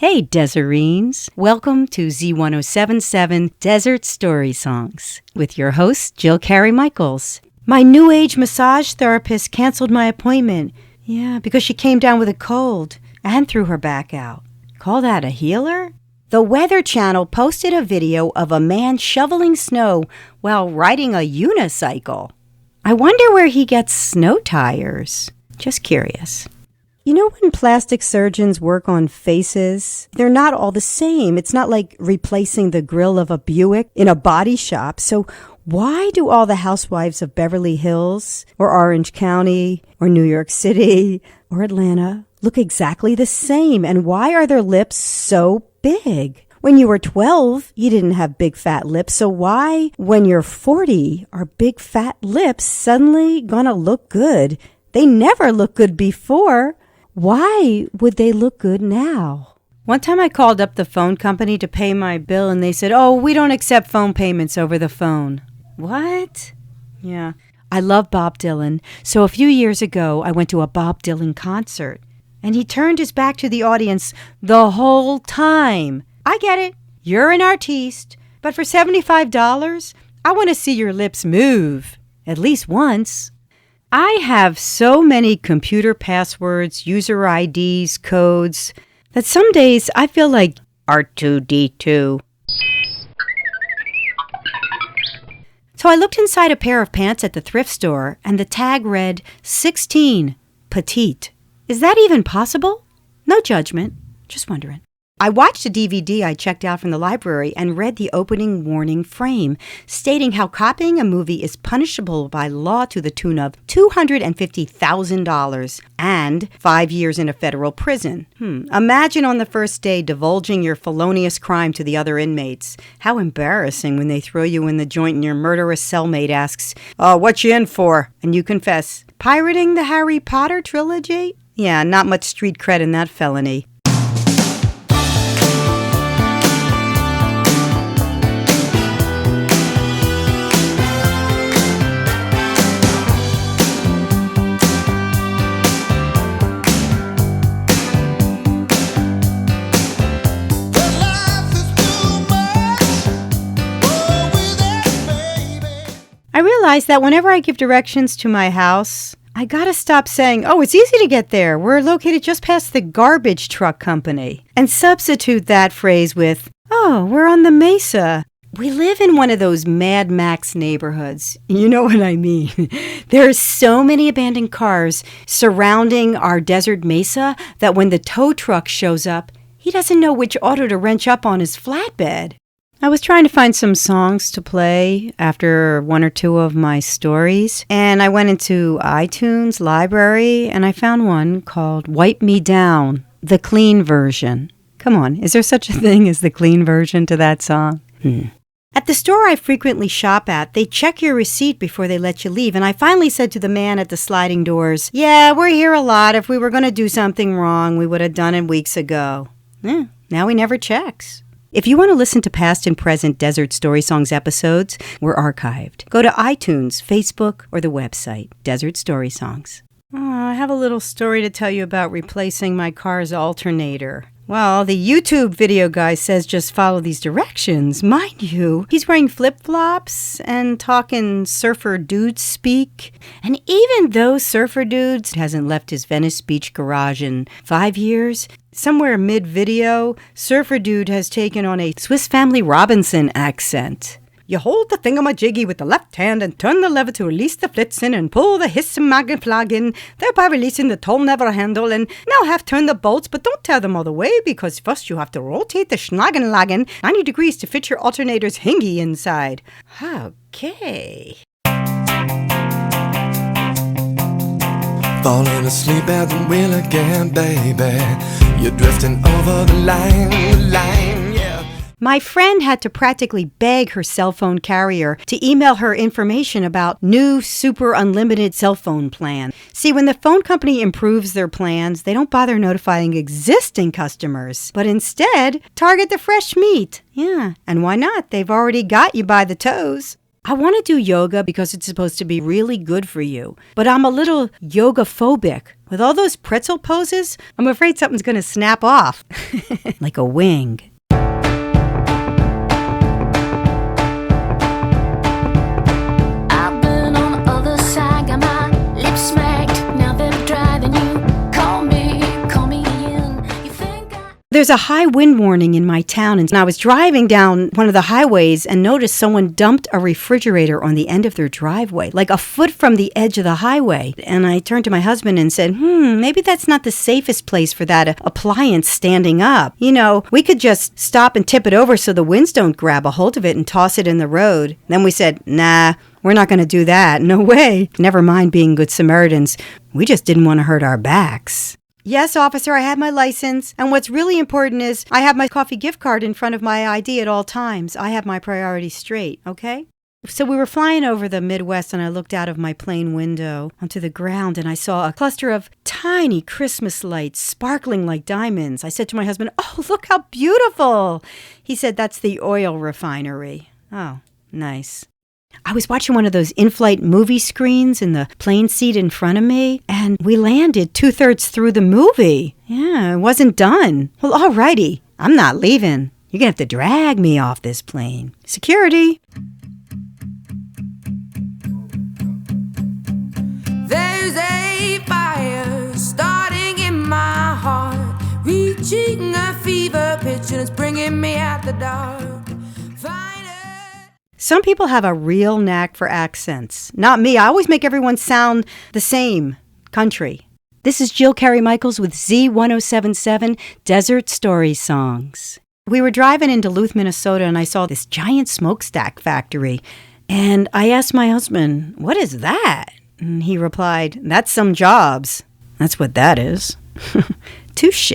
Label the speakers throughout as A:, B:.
A: Hey, Deserines. Welcome to Z107.7 Desert Storysongs with your host, Jill Carey Michaels. My new age massage therapist canceled my appointment. Yeah, because she came down with a cold and threw her back out. Call that a healer? The Weather Channel posted a video of a man shoveling snow while riding a unicycle. I wonder where he gets snow tires. Just curious. You know when plastic surgeons work on faces, they're not all the same. It's not like replacing the grill of a Buick in a body shop. So why do all the housewives of Beverly Hills or Orange County or New York City or Atlanta look exactly the same? And why are their lips so big? When you were 12, you didn't have big fat lips. So why, when you're 40, are big fat lips suddenly gonna look good? They never looked good before. Why would they look good now? One time I called up the phone company to pay my bill and they said, "Oh, we don't accept phone payments over the phone." What? Yeah. I love Bob Dylan. So a few years ago, I went to a Bob Dylan concert and he turned his back to the audience the whole time. I get it. You're an artiste. But for $75, I want to see your lips move. At least once. I have so many computer passwords, user IDs, codes, that some days I feel like R2-D2. So I looked inside a pair of pants at the thrift store, and the tag read 16, petite. Is that even possible? No judgment, just wondering. I watched a DVD I checked out from the library and read the opening warning frame, stating how copying a movie is punishable by law to the tune of $250,000 and 5 years in a federal prison. Imagine on the first day divulging your felonious crime to the other inmates. How embarrassing when they throw you in the joint and your murderous cellmate asks, "Oh, what you in for?" And you confess, "Pirating the Harry Potter trilogy?" Yeah, not much street cred in that felony. I realize that whenever I give directions to my house, I gotta stop saying, "Oh, it's easy to get there. We're located just past the garbage truck company," and substitute that phrase with, "Oh, we're on the mesa." We live in one of those Mad Max neighborhoods. You know what I mean. There are so many abandoned cars surrounding our desert mesa that when the tow truck shows up, he doesn't know which auto to wrench up on his flatbed. I was trying to find some songs to play after one or two of my stories, and I went into iTunes library, and I found one called Wipe Me Down, the clean version. Come on, is there such a thing as the clean version to that song? At the store I frequently shop at, they check your receipt before they let you leave, and I finally said to the man at the sliding doors, "Yeah, we're here a lot. If we were going to do something wrong, we would have done it weeks ago." Now he never checks. If you want to listen to past and present Desert Story Songs episodes, we're archived. Go to iTunes, Facebook, or the website, Desert Story Songs. I have a little story to tell you about replacing my car's alternator. Well, the YouTube video guy says just follow these directions. Mind you, he's wearing flip-flops and talking surfer dude speak. And even though Surfer Dudes hasn't left his Venice Beach garage in 5 years, somewhere mid-video, Surfer Dude has taken on a Swiss Family Robinson accent. You hold the thingamajiggy with the left hand and turn the lever to release the Flitzen and pull the Hissenmagen plug in, thereby releasing the toll lever handle, and now have turned the bolts, but don't tear them all the way because first you have to rotate the Schnagenlagen 90 degrees to fit your alternator's hingy inside. Okay.
B: Falling asleep at the wheel again, baby. You're drifting over the line, yeah.
A: My friend had to practically beg her cell phone carrier to email her information about new super unlimited cell phone plan. See, when the phone company improves their plans, they don't bother notifying existing customers, but instead target the fresh meat. Yeah, and why not? They've already got you by the toes. I want to do yoga because it's supposed to be really good for you, but I'm a little yoga phobic. With all those pretzel poses, I'm afraid something's going to snap off, like a wing.
C: I've been on the other side, got my lips smacked. Now they're driving you. Call me in. You think
A: There's a high wind warning in my town, and I was driving down one of the highways and noticed someone dumped a refrigerator on the end of their driveway, like a foot from the edge of the highway. And I turned to my husband and said, maybe that's not the safest place for that appliance standing up. You know, we could just stop and tip it over so the winds don't grab a hold of it and toss it in the road. Then we said, nah, we're not going to do that. No way. Never mind being good Samaritans. We just didn't want to hurt our backs. Yes, officer, I have my license. And what's really important is I have my coffee gift card in front of my ID at all times. I have my priorities straight, okay? So we were flying over the Midwest, and I looked out of my plane window onto the ground, and I saw a cluster of tiny Christmas lights sparkling like diamonds. I said to my husband, "Oh, look how beautiful." He said, "That's the oil refinery." Oh, nice. I was watching one of those in-flight movie screens in the plane seat in front of me, and we landed 2/3 through the movie. Yeah, it wasn't done. Well, alrighty. I'm not leaving. You're going to have to drag me off this plane. Security.
D: There's a fire starting in my heart, reaching a fever pitch, and it's bringing me out the dark.
A: Some people have a real knack for accents. Not me. I always make everyone sound the same. Country. This is Jill Carey Michaels with Z107.7 Desert Storysongs. We were driving in Duluth, Minnesota, and I saw this giant smokestack factory. And I asked my husband, "What is that?" And he replied, "That's some jobs." That's what that is. Touche.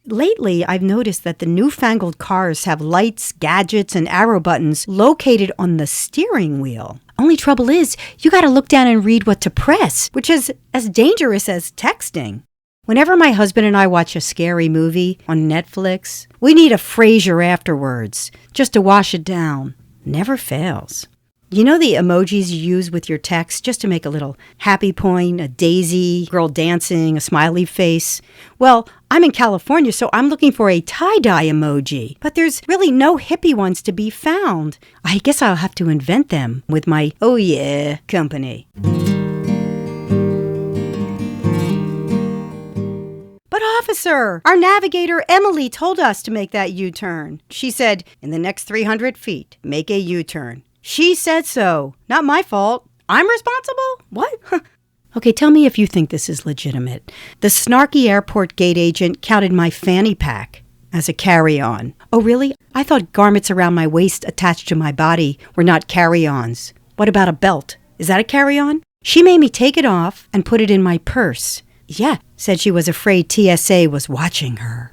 A: Lately, I've noticed that the newfangled cars have lights, gadgets, and arrow buttons located on the steering wheel. Only trouble is, you gotta look down and read what to press, which is as dangerous as texting. Whenever my husband and I watch a scary movie on Netflix, we need a Frasier afterwards, just to wash it down. Never fails. You know the emojis you use with your text just to make a little happy point, a daisy, girl dancing, a smiley face? Well, I'm in California, so I'm looking for a tie-dye emoji. But there's really no hippie ones to be found. I guess I'll have to invent them with my Oh Yeah company. But officer, our navigator Emily told us to make that U-turn. She said, in the next 300 feet, make a U-turn. She said so. Not my fault. I'm responsible? What? Okay, tell me if you think this is legitimate. The snarky airport gate agent counted my fanny pack as a carry-on. Oh, really? I thought garments around my waist attached to my body were not carry-ons. What about a belt? Is that a carry-on? She made me take it off and put it in my purse. Yeah, said she was afraid TSA was watching her.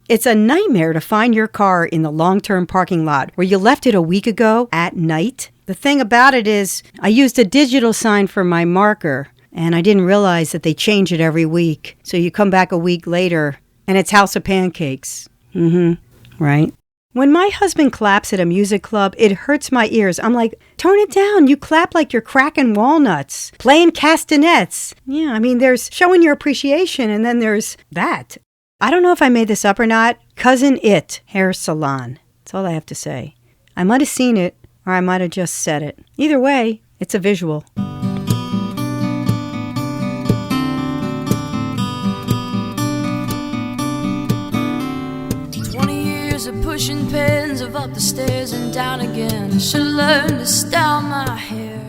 A: It's a nightmare to find your car in the long-term parking lot where you left it a week ago at night. The thing about it is, I used a digital sign for my marker, and I didn't realize that they change it every week. So you come back a week later, and it's House of Pancakes. Right? When my husband claps at a music club, it hurts my ears. I'm like, tone it down. You clap like you're cracking walnuts, playing castanets. Yeah, I mean, there's showing your appreciation, and then there's that. I don't know if I made this up or not. Cousin It Hair Salon. That's all I have to say. I might have seen it, or I might have just said it. Either way, it's a visual.
D: 20 years of pushing pins of up the stairs and down again. I should learn to style my hair.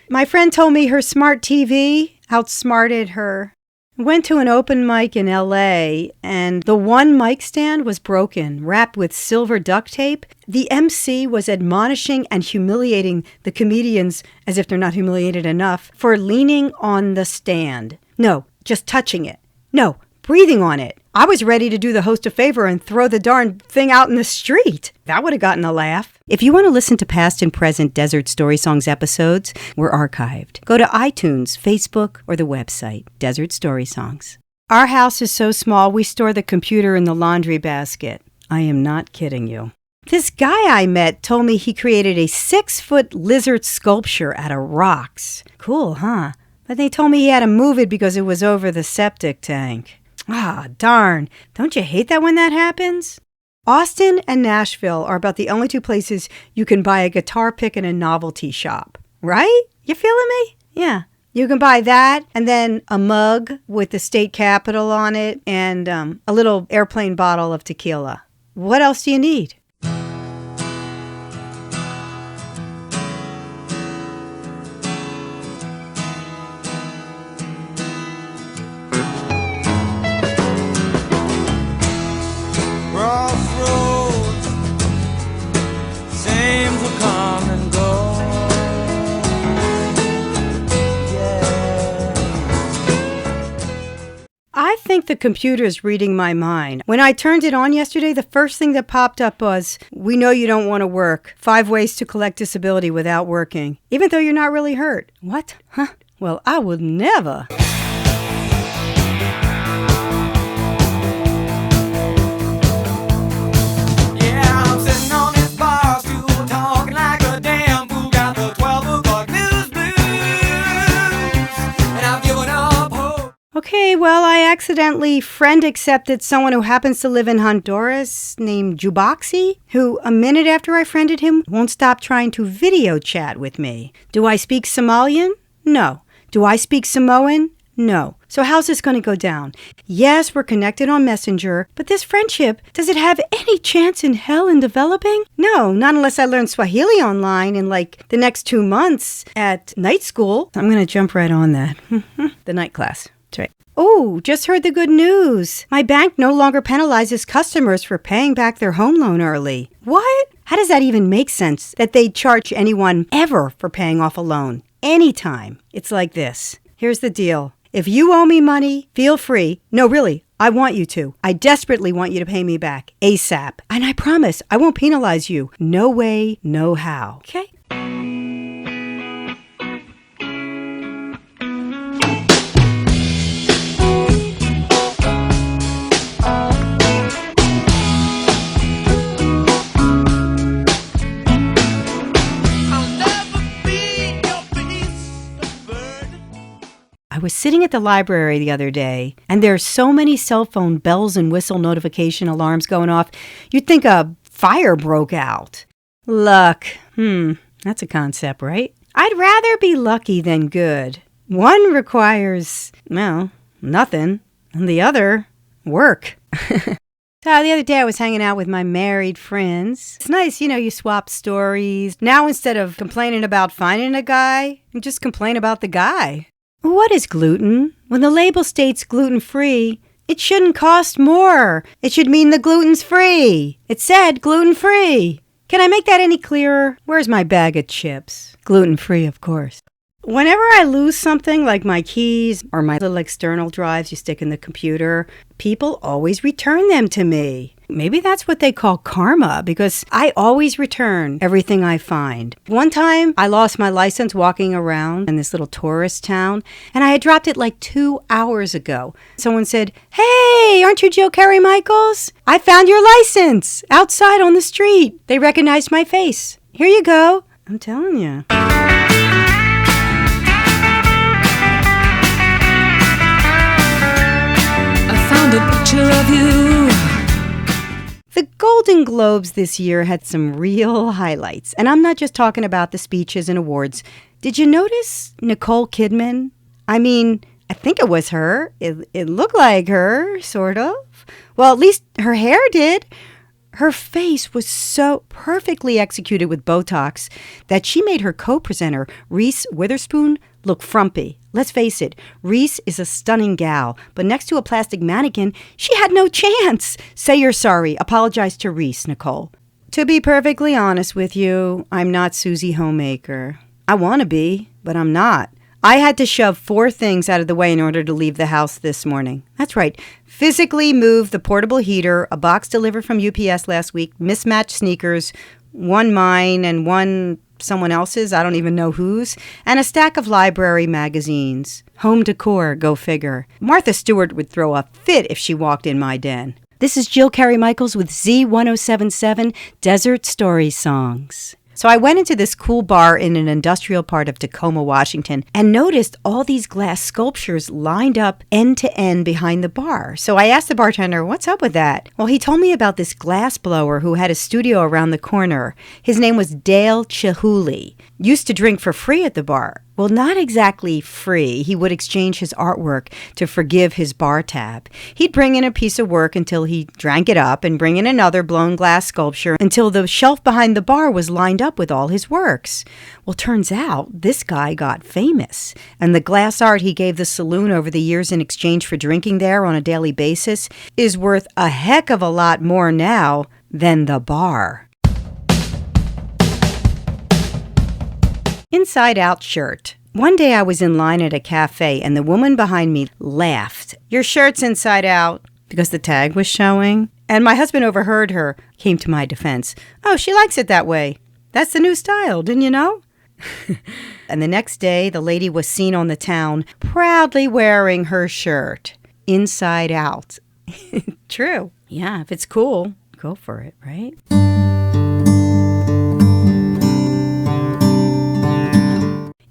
A: My friend told me her smart TV outsmarted her Went to an open mic in LA, and the one mic stand was broken, wrapped with silver duct tape. The MC was admonishing and humiliating the comedians, as if they're not humiliated enough, for leaning on the stand. No, just touching it. No, breathing on it. I was ready to do the host a favor and throw the darn thing out in the street. That would have gotten a laugh. If you want to listen to past and present Desert Story Songs episodes, we're archived. Go to iTunes, Facebook, or the website, Desert Story Songs. Our house is so small, we store the computer in the laundry basket. I am not kidding you. This guy I met told me he created a 6-foot lizard sculpture out of rocks. Cool, huh? But they told me he had to move it because it was over the septic tank. Ah, darn. Don't you hate that when that happens? Austin and Nashville are about the only two places you can buy a guitar pick in a novelty shop. Right? You feeling me? Yeah. You can buy that and then a mug with the state capitol on it and a little airplane bottle of tequila. What else do you need? I think the computer's reading my mind. When I turned it on yesterday, the first thing that popped up was, we know you don't want to work. 5 ways to collect disability without working, even though you're not really hurt. What? Huh? Well, I would never. Okay, well, I accidentally friend accepted someone who happens to live in Honduras named Juboxy, who a minute after I friended him won't stop trying to video chat with me. Do I speak Somalian? No. Do I speak Samoan? No. So how's this going to go down? Yes, we're connected on Messenger, but this friendship, does it have any chance in hell in developing? No, not unless I learn Swahili online in like the next 2 months at night school. I'm going to jump right on that. The night class. That's right. Oh, just heard the good news. My bank no longer penalizes customers for paying back their home loan early. What? How does that even make sense that they'd charge anyone ever for paying off a loan? Anytime. It's like this. Here's the deal. If you owe me money, feel free. No, really, I want you to. I desperately want you to pay me back ASAP. And I promise I won't penalize you. No way, no how. Okay? I was sitting at the library the other day, and there's so many cell phone bells and whistle notification alarms going off, you'd think a fire broke out. Luck. That's a concept, right? I'd rather be lucky than good. One requires, well, nothing, and the other, work. So the other day I was hanging out with my married friends. It's nice, you swap stories. Now instead of complaining about finding a guy, you just complain about the guy. What is gluten? When the label states gluten-free, it shouldn't cost more. It should mean the gluten's free. It said gluten-free. Can I make that any clearer? Where's my bag of chips? Gluten-free, of course. Whenever I lose something like my keys or my little external drives you stick in the computer, people always return them to me. Maybe that's what they call karma, because I always return everything I find. One time, I lost my license walking around in this little tourist town, and I had dropped it like 2 hours ago. Someone said, "Hey, aren't you Jill Carey Michaels? I found your license outside on the street." They recognized my face. Here you go. I'm telling you.
D: I found a picture of you.
A: The Golden Globes this year had some real highlights, and I'm not just talking about the speeches and awards. Did you notice Nicole Kidman? I mean, I think it was her. It looked like her, sort of. Well, at least her hair did. Her face was so perfectly executed with Botox that she made her co-presenter, Reese Witherspoon, look frumpy. Let's face it, Reese is a stunning gal, but next to a plastic mannequin, she had no chance. Say you're sorry. Apologize to Reese, Nicole. To be perfectly honest with you, I'm not Susie Homemaker. I want to be, but I'm not. I had to shove 4 things out of the way in order to leave the house this morning. That's right. Physically move the portable heater, a box delivered from UPS last week, mismatched sneakers, one mine and one someone else's, I don't even know whose, and a stack of library magazines. Home decor, go figure. Martha Stewart would throw a fit if she walked in my den. This is Jill Carey Michaels with Z107.7 Desert Storysongs. So I went into this cool bar in an industrial part of Tacoma, Washington, and noticed all these glass sculptures lined up end to end behind the bar. So I asked the bartender, what's up with that? Well, he told me about this glass blower who had a studio around the corner. His name was Dale Chihuly. Used to drink for free at the bar. Well, not exactly free. He would exchange his artwork to forgive his bar tab. He'd bring in a piece of work until he drank it up and bring in another blown glass sculpture until the shelf behind the bar was lined up with all his works. Well, turns out this guy got famous, and the glass art he gave the saloon over the years in exchange for drinking there on a daily basis is worth a heck of a lot more now than the bar. Inside Out shirt. One day I was in line at a cafe and the woman behind me laughed. Your shirt's inside out, because the tag was showing. And my husband overheard her, came to my defense. Oh, she likes it that way. That's the new style, didn't you know? And the next day, the lady was seen on the town proudly wearing her shirt. Inside out. True. Yeah, if it's cool, go for it, right?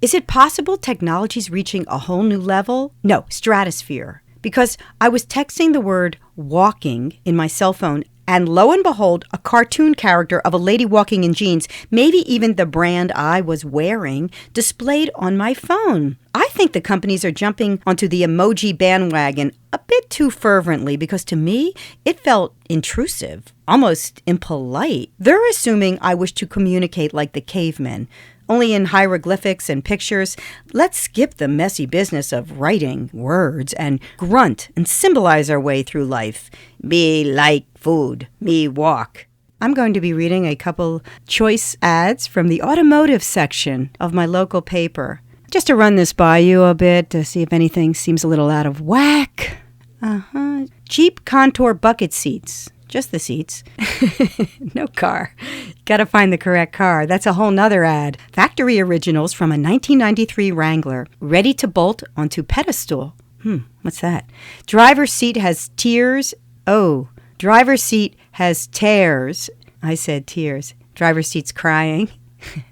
A: Is it possible technology's reaching a whole new level? No, stratosphere. Because I was texting the word walking in my cell phone, and lo and behold, a cartoon character of a lady walking in jeans, maybe even the brand I was wearing, displayed on my phone. I think the companies are jumping onto the emoji bandwagon a bit too fervently because to me, it felt intrusive, almost impolite. They're assuming I wish to communicate like the cavemen, only in hieroglyphics and pictures. Let's skip the messy business of writing words and grunt and symbolize our way through life. Me like food, me walk. I'm going to be reading a couple choice ads from the automotive section of my local paper. Just to run this by you a bit to see if anything seems a little out of whack. Jeep Contour bucket seats. Just the seats. No car. Gotta find the correct car. That's a whole nother ad. Factory originals from a 1993 Wrangler. Ready to bolt onto pedestal. What's that? Driver's seat has tears. Oh, driver's seat has tears. I said tears. Driver's seat's crying.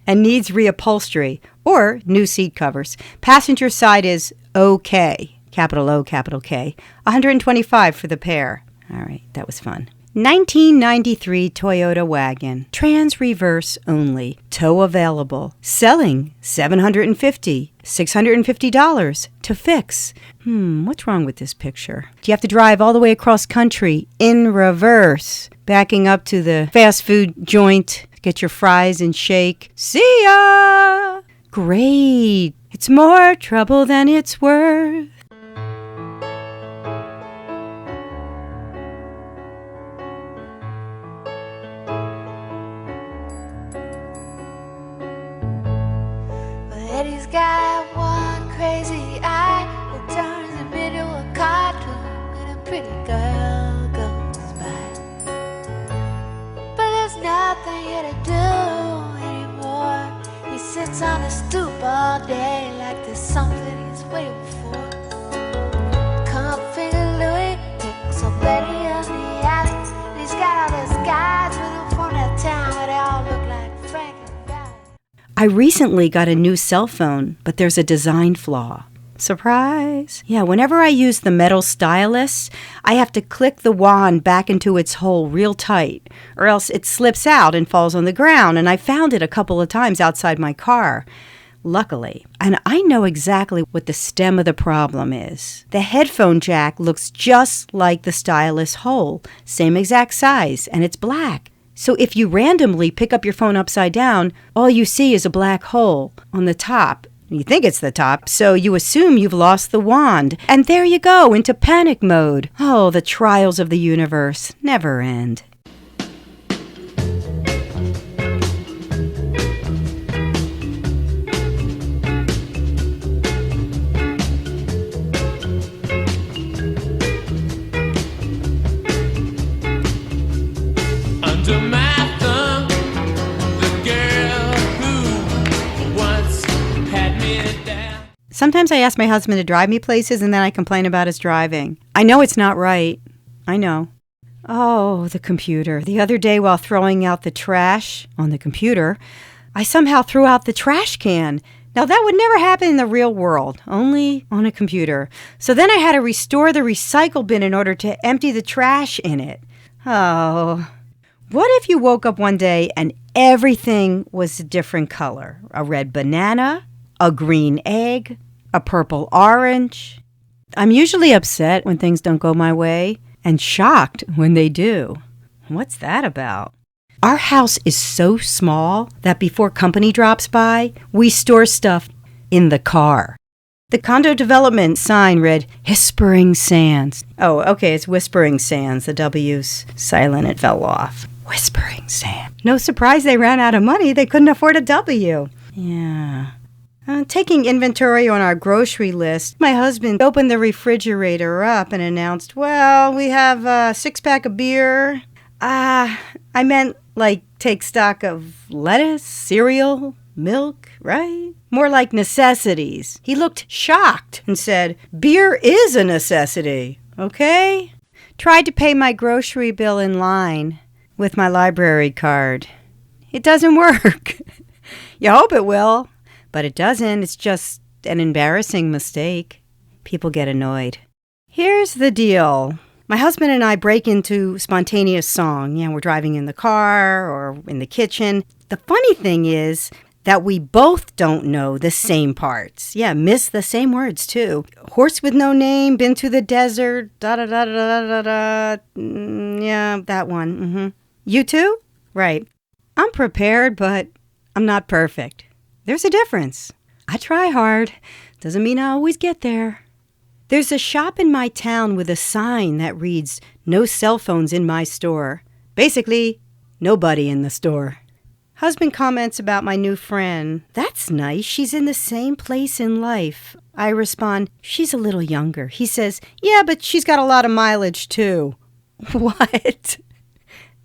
A: And needs reupholstery or new seat covers. Passenger side is okay. Capital O, capital K. $125 for the pair. All right, that was fun. 1993 Toyota wagon. Trans reverse only. Tow available. Selling $750. $650 to fix. What's wrong with this picture? Do you have to drive all the way across country in reverse? Backing up to the fast food joint. Get your fries and shake. See ya! Great. It's more trouble than it's worth.
C: Eddie's got one crazy eye that turns him into a cartoon, and a pretty girl goes by. But there's nothing here to do anymore. He sits on the stoop all day like there's something he's waiting for. Come finger Louie, picks up Betty on the alley, and he's got all those guys with him from that town where they all look like Frank and Valley.
A: I recently got a new cell phone, but there's a design flaw. Surprise! Yeah, whenever I use the metal stylus, I have to click the wand back into its hole real tight, or else it slips out and falls on the ground, and I found it a couple of times outside my car. Luckily, and I know exactly what the stem of the problem is. The headphone jack looks just like the stylus hole, same exact size, and it's black. So if you randomly pick up your phone upside down, all you see is a black hole on the top. You think it's the top, so you assume you've lost the wand. And there you go, into panic mode. Oh, the trials of the universe never end.
B: Under my thumb, the girl who once had me down.
A: Sometimes I ask my husband to drive me places and then I complain about his driving. I know it's not right. I know. Oh, the computer. The other day while throwing out the trash on the computer, I somehow threw out the trash can. Now that would never happen in the real world, only on a computer. So then I had to restore the recycle bin in order to empty the trash in it. Oh. What if you woke up one day and everything was a different color? A red banana, a green egg, a purple orange. I'm usually upset when things don't go my way and shocked when they do. What's that about? Our house is so small that before company drops by, we store stuff in the car. The condo development sign read, Whispering Sands. Oh, okay, it's Whispering Sands. The W's silent, it fell off. Whispering Sands. No surprise they ran out of money. They couldn't afford a W. Yeah. Taking inventory on our grocery list, my husband opened the refrigerator up and announced, well, we have a 6-pack of beer. I meant like take stock of lettuce, cereal, milk, right? More like necessities. He looked shocked and said, beer is a necessity, okay? Tried to pay my grocery bill in line with my library card. It doesn't work. You hope it will, but it doesn't. It's just an embarrassing mistake. People get annoyed. Here's the deal. My husband and I break into spontaneous song. We're driving in the car or in the kitchen. The funny thing is that we both don't know the same parts. Miss the same words too. Horse with no name, been to the desert, da-da-da-da-da-da-da. That one. You too? Right. I'm prepared, but I'm not perfect. There's a difference. I try hard. Doesn't mean I always get there. There's a shop in my town with a sign that reads, no cell phones in my store. Basically, nobody in the store. Husband comments about my new friend. That's nice. She's in the same place in life. I respond, she's a little younger. He says, yeah, but she's got a lot of mileage too. What?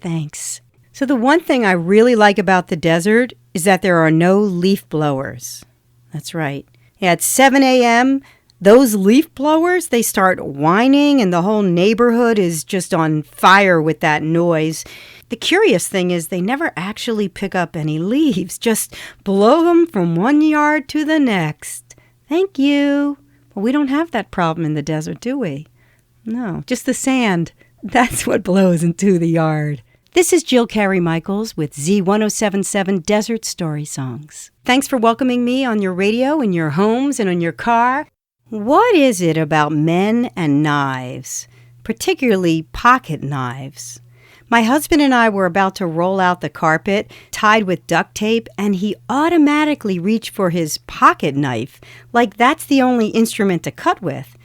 A: Thanks. So the one thing I really like about the desert is that there are no leaf blowers. That's right. At 7 a.m., those leaf blowers, they start whining and the whole neighborhood is just on fire with that noise. The curious thing is they never actually pick up any leaves, just blow them from one yard to the next. Thank you. Well, we don't have that problem in the desert, do we? No, just the sand. That's what blows into the yard. This is Jill Carey Michaels with Z107.7 Desert Storysongs. Thanks for welcoming me on your radio, in your homes, and on your car. What is it about men and knives, particularly pocket knives? My husband and I were about to roll out the carpet, tied with duct tape, and he automatically reached for his pocket knife, like that's the only instrument to cut with.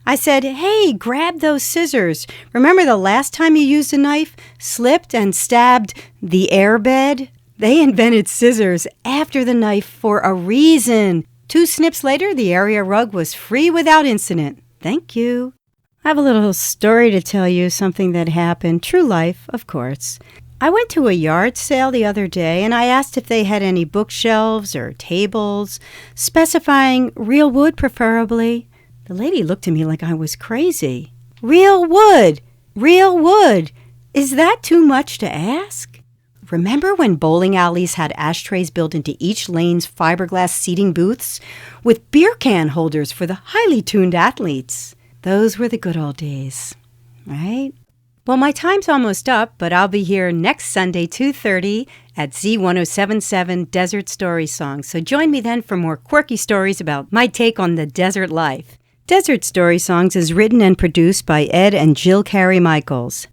A: I said, hey, grab those scissors. Remember the last time you used a knife, slipped and stabbed the airbed? They invented scissors after the knife for a reason. 2 snips later, the area rug was free without incident. Thank you. I have a little story to tell you, something that happened. True life, of course. I went to a yard sale the other day, and I asked if they had any bookshelves or tables, specifying real wood preferably. The lady looked at me like I was crazy. Real wood! Real wood! Is that too much to ask? Remember when bowling alleys had ashtrays built into each lane's fiberglass seating booths with beer can holders for the highly tuned athletes? Those were the good old days, right? Well, my time's almost up, but I'll be here next Sunday, 2:30 at Z107.7 Desert Storysongs. So join me then for more quirky stories about my take on the desert life. Desert Storysongs is written and produced by Ed and Jill Carey Michaels.